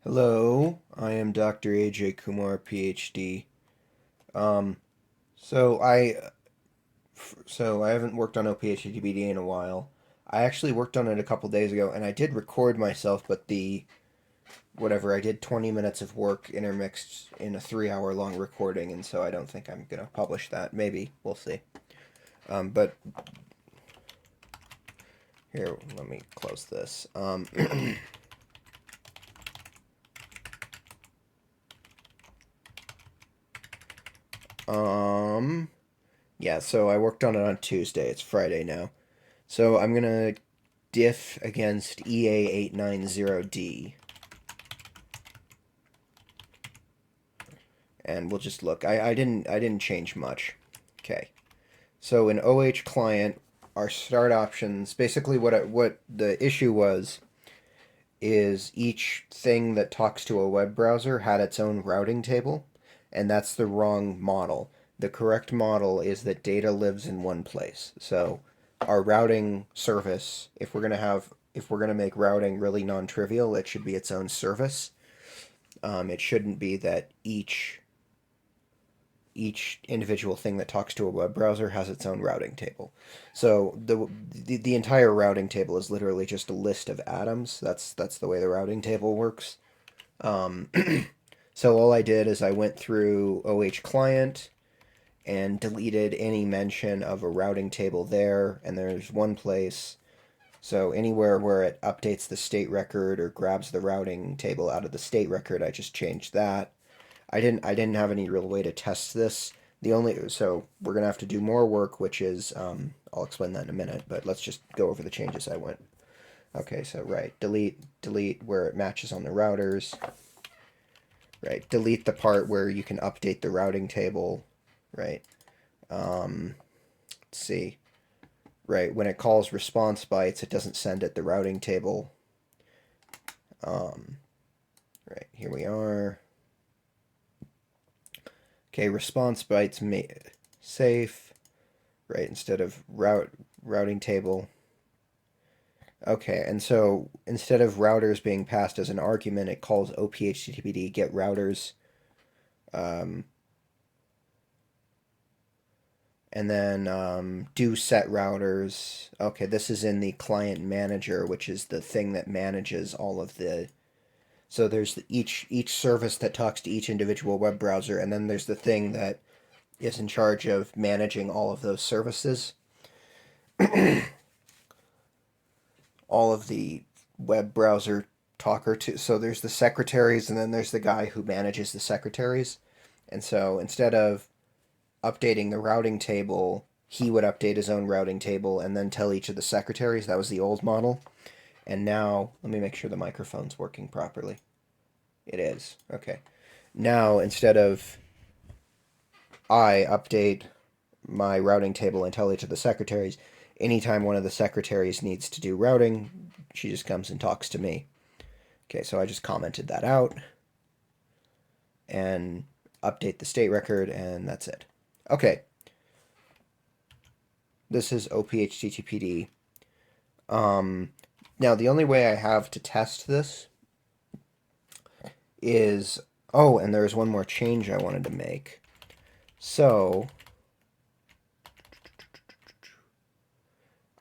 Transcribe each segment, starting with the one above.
Hello, I am Dr. AJ Kumar, PhD. Um, so I so I haven't worked on ophttpd in a while. I actually worked on it a couple days ago, and I did record myself, but the whatever I did 20 minutes of work intermixed in a 3 hour long recording, and so I don't think I'm gonna publish that. Maybe we'll see. But here, let me close this. Um, yeah. So I worked on it on Tuesday. It's Friday now. So I'm gonna diff against EA890D, and we'll just look. I didn't change much. Okay. So in OH client, our start options basically what the issue was is each thing that talks to a web browser had its own routing table, and that's the wrong model. The correct model is that data lives in one place. So our routing service, if we're gonna make routing really non-trivial, it should be its own service. It shouldn't be that each individual thing that talks to a web browser has its own routing table. So the entire routing table is literally just a list of atoms. That's the way the routing table works. Um, so all I did is I went through OH client and deleted any mention of a routing table there, and there's one place. So anywhere where it updates the state record or grabs the routing table out of the state record, I just changed that. I didn't have any real way to test this. So we're gonna have to do more work, which is I'll explain that in a minute. But let's just go over the changes I went. Okay, so right, delete where it matches on the routers. Right, delete the part where you can update the routing table. Right. Let's see. Right, when it calls response bytes, it doesn't send it the routing table. Right, here we are. Okay, response bytes safe, right, instead of routing table. Okay, and so instead of routers being passed as an argument, it calls ophttpd get routers. Um, and then do set routers. Okay, this is in the client manager, which is the thing that manages all of the. So there's each service that talks to each individual web browser, and then there's the thing that is in charge of managing all of those services. All of the web browser talker to. So there's the secretaries, and then there's the guy who manages the secretaries. And so instead of updating the routing table, he would update his own routing table and then tell each of the secretaries. That was the old model. And now, let me make sure the microphone's working properly. It is. Okay. Now, instead of I update my routing table and tell each of the secretaries, anytime one of the secretaries needs to do routing, she just comes and talks to me. Okay, so I just commented that out and update the state record, and that's it. Okay. This is ophttpd. Now, the only way I have to test this is... Oh, and there's one more change I wanted to make. So,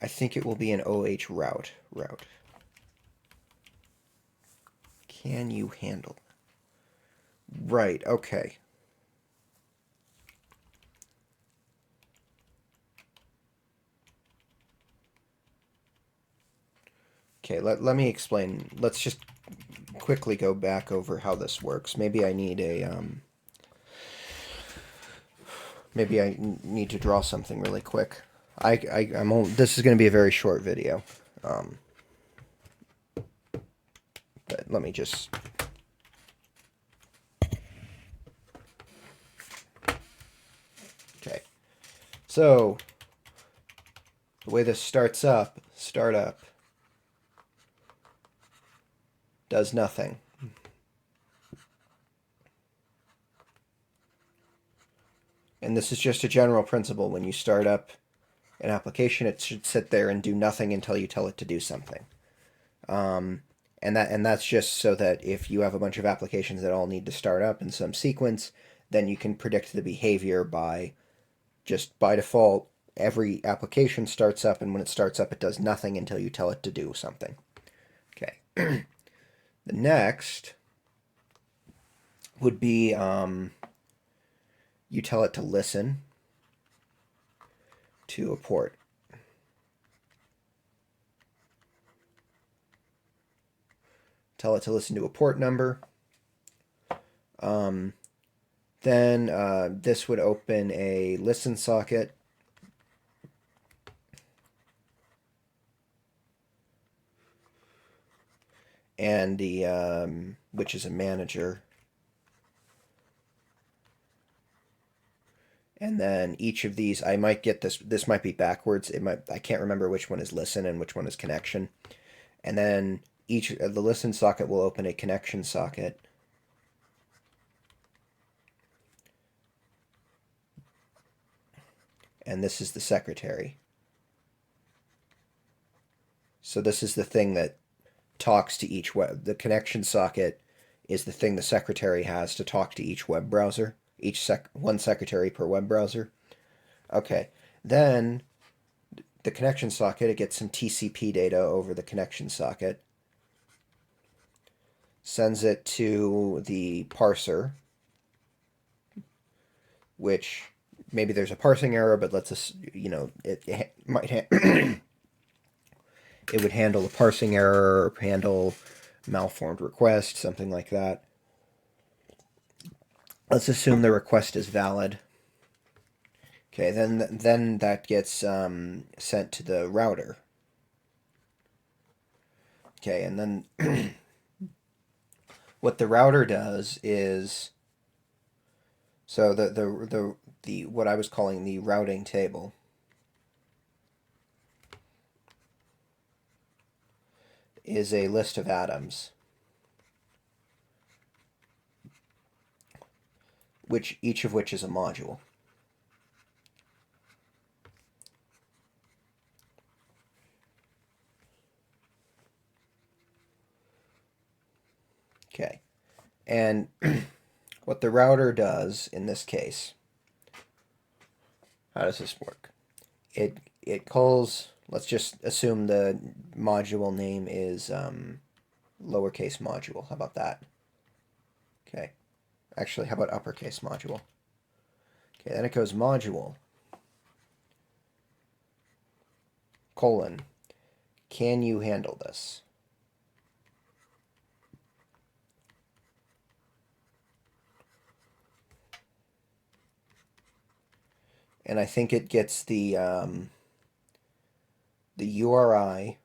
I think it will be an OH route. Can you handle? Right, okay. Okay, let me explain. Let's just quickly go back over how this works. Maybe I need maybe I need to draw something really quick. This is going to be a very short video. But let me just... Okay. So, the way this startup does nothing. And this is just a general principle. When you start up an application, it should sit there and do nothing until you tell it to do something. And that's just so that if you have a bunch of applications that all need to start up in some sequence, then you can predict the behavior by just by default. Every application starts up, and when it starts up, it does nothing until you tell it to do something. Okay. The next would be you tell it to listen to a port. Tell it to listen to a port number. Then this would open a listen socket. And the which is a manager. And then each of these, I might get this. This might be backwards. I can't remember which one is listen and which one is connection. And then the listen socket will open a connection socket. And this is the secretary. So this is the thing that talks to each web. The connection socket is the thing the secretary has to talk to each web browser. One secretary per web browser. Okay, then the connection socket, it gets some TCP data over the connection socket, sends it to the parser, which maybe there's a parsing error, but let's just, it might it would handle a parsing error, or handle malformed request, something like that. Let's assume the request is valid. Okay, then that gets sent to the router. Okay, and then what the router does is, so the what I was calling the routing table is a list of atoms, each of which is a module. Okay, and what the router does in this case, how does this work? It calls, let's just assume the module name is lowercase module. How about that? Okay, actually, how about uppercase module? Okay, then it goes module, colon, can you handle this? And I think it gets the URI,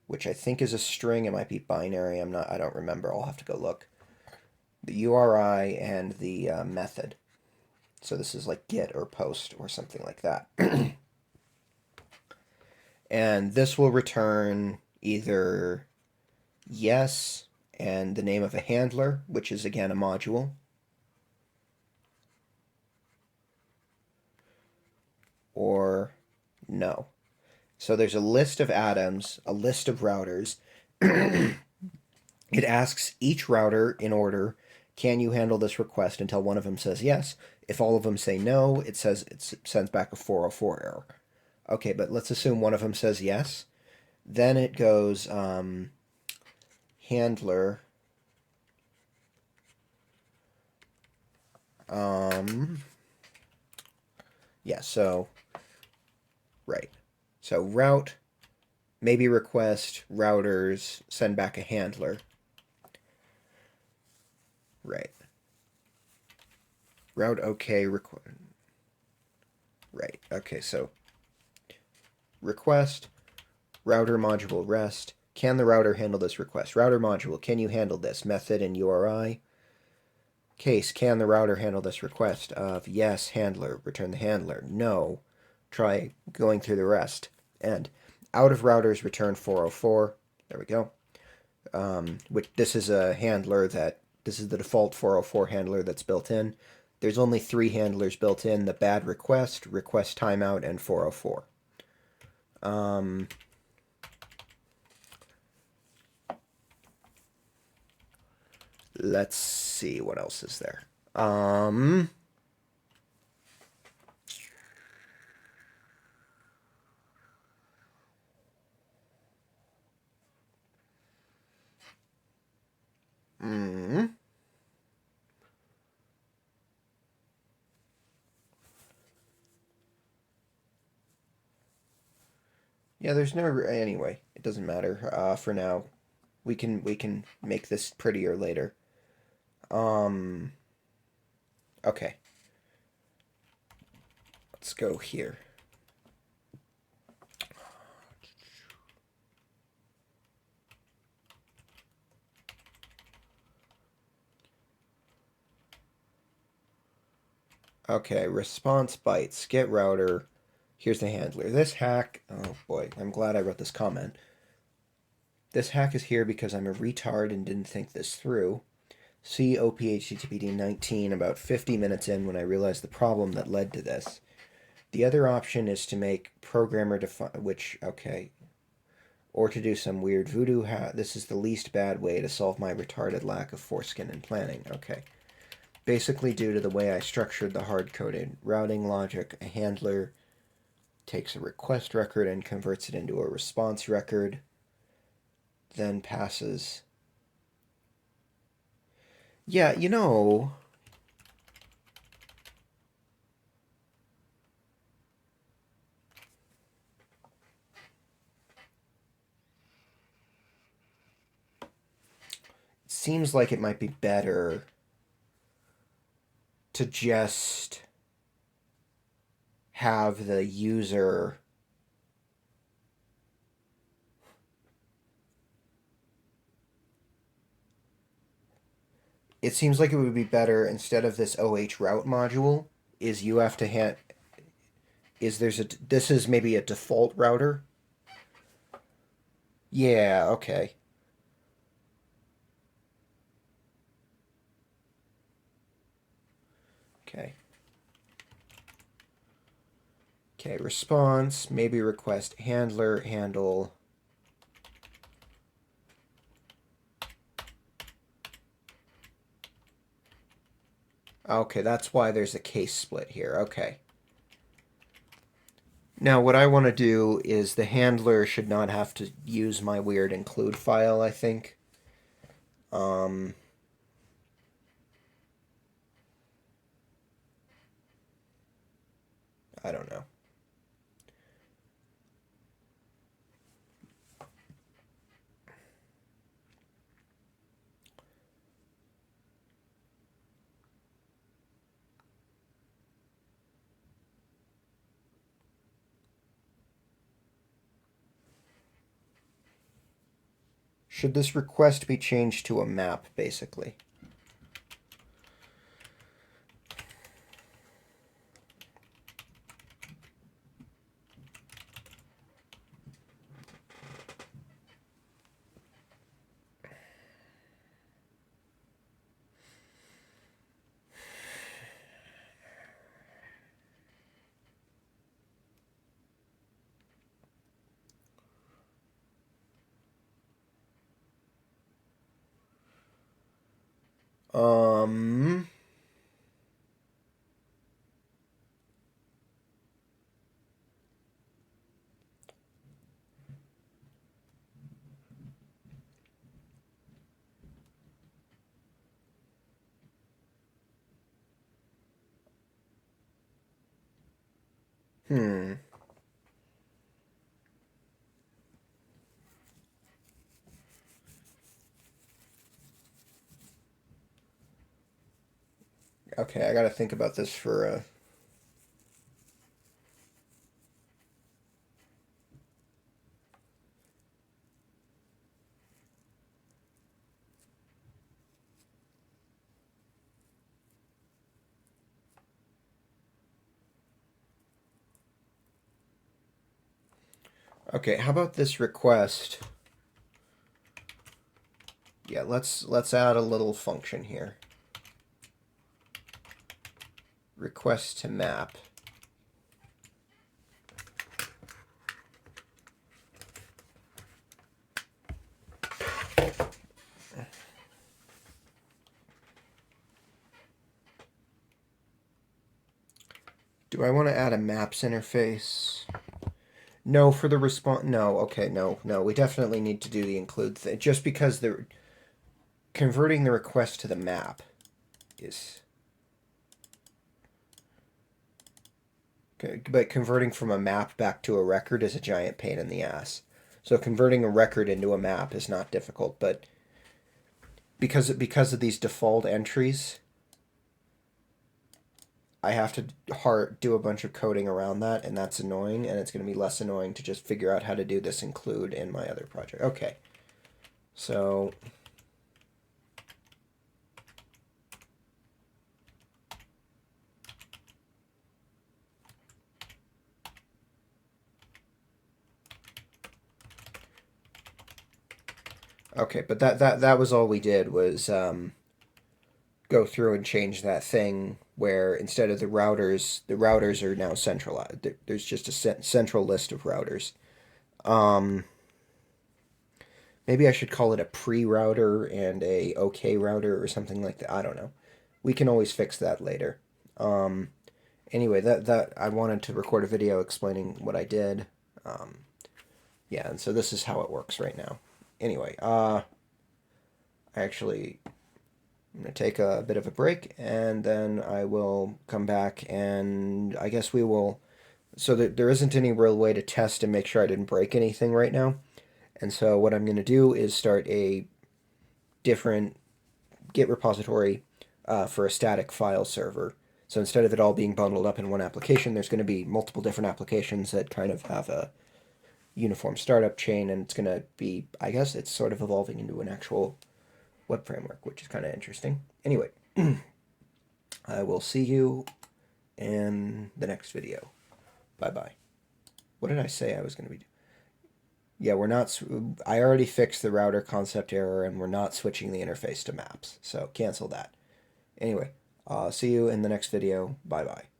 which I think is a string. It might be binary. I don't remember. I'll have to go look. The URI and the method. So this is like get or post or something like that. And this will return either yes and the name of a handler, which is again a module, or no. So there's a list of atoms, a list of routers. It asks each router in order, can you handle this request, until one of them says yes. If all of them say no, it sends back a 404 error. Okay, but let's assume one of them says yes. Then it goes handler yeah, so right. So route, maybe request, routers, send back a handler. Right. Route OK right. Okay, so request, router module rest. Can the router handle this request? Router module, can you handle this? Method and URI. Case, can the router handle this request? Of yes, handler, return the handler. No, try going through the rest. And out of routers, return 404. There we go. Which this is a handler this is the default 404 handler that's built in. There's only 3 handlers built in: the bad request, request timeout, and 404. Let's see what else is there. Yeah, there's no anyway. It doesn't matter. For now, we can make this prettier later. Um. Okay. Let's go here. Okay, response bytes, get router. Here's the handler. This hack, oh boy, I'm glad I wrote this comment. This hack is here because I'm a retard and didn't think this through. See ophttpd 19 about 50 minutes in when I realized the problem that led to this. The other option is to make programmer define, which, okay, or to do some weird voodoo hack. This is the least bad way to solve my retarded lack of foreskin and planning. Okay. Basically, due to the way I structured the hard-coded routing logic, a handler takes a request record and converts it into a response record, then passes. Yeah, you know, it seems like it might be better to just have the user it seems like it would be better instead of this OH route module is you have to this is maybe a default router. Yeah, okay. Okay. Okay, response, maybe request handler, handle. Okay, that's why there's a case split here. Okay. Now, what I want to do is the handler should not have to use my weird include file, I think. I don't know. Should this request be changed to a map, basically? Um... Hmm. Okay, I gotta think about this for Okay, how about this request? Yeah, let's add a little function here. Request to map. Do I want to add a maps interface? No, for the response. No, okay, no. We definitely need to do the include thing. Just because they're converting the request to the map is. Okay, but converting from a map back to a record is a giant pain in the ass. So converting a record into a map is not difficult, but because of these default entries, I have to do a bunch of coding around that, and that's annoying, and it's going to be less annoying to just figure out how to do this include in my other project. Okay. So okay, but that was all we did was go through and change that thing where instead of the routers are now centralized. There's just a central list of routers. Um, Maybe I should call it a pre-router and a OK router or something like that. I don't know. We can always fix that later. Um, anyway, that I wanted to record a video explaining what I did. Um, yeah, and so this is how it works right now. Anyway, actually, I'm going to take a bit of a break, and then I will come back, and I guess we will. So there isn't any real way to test and make sure I didn't break anything right now. And so what I'm going to do is start a different Git repository for a static file server. So instead of it all being bundled up in one application, there's going to be multiple different applications that kind of have a uniform startup chain, and it's going to be, I guess, it's sort of evolving into an actual web framework, which is kind of interesting. Anyway, I will see you in the next video. Bye-bye. What did I say I was going to be doing? Yeah, we're not. I already fixed the router concept error, and we're not switching the interface to maps. So cancel that. Anyway, see you in the next video. Bye bye.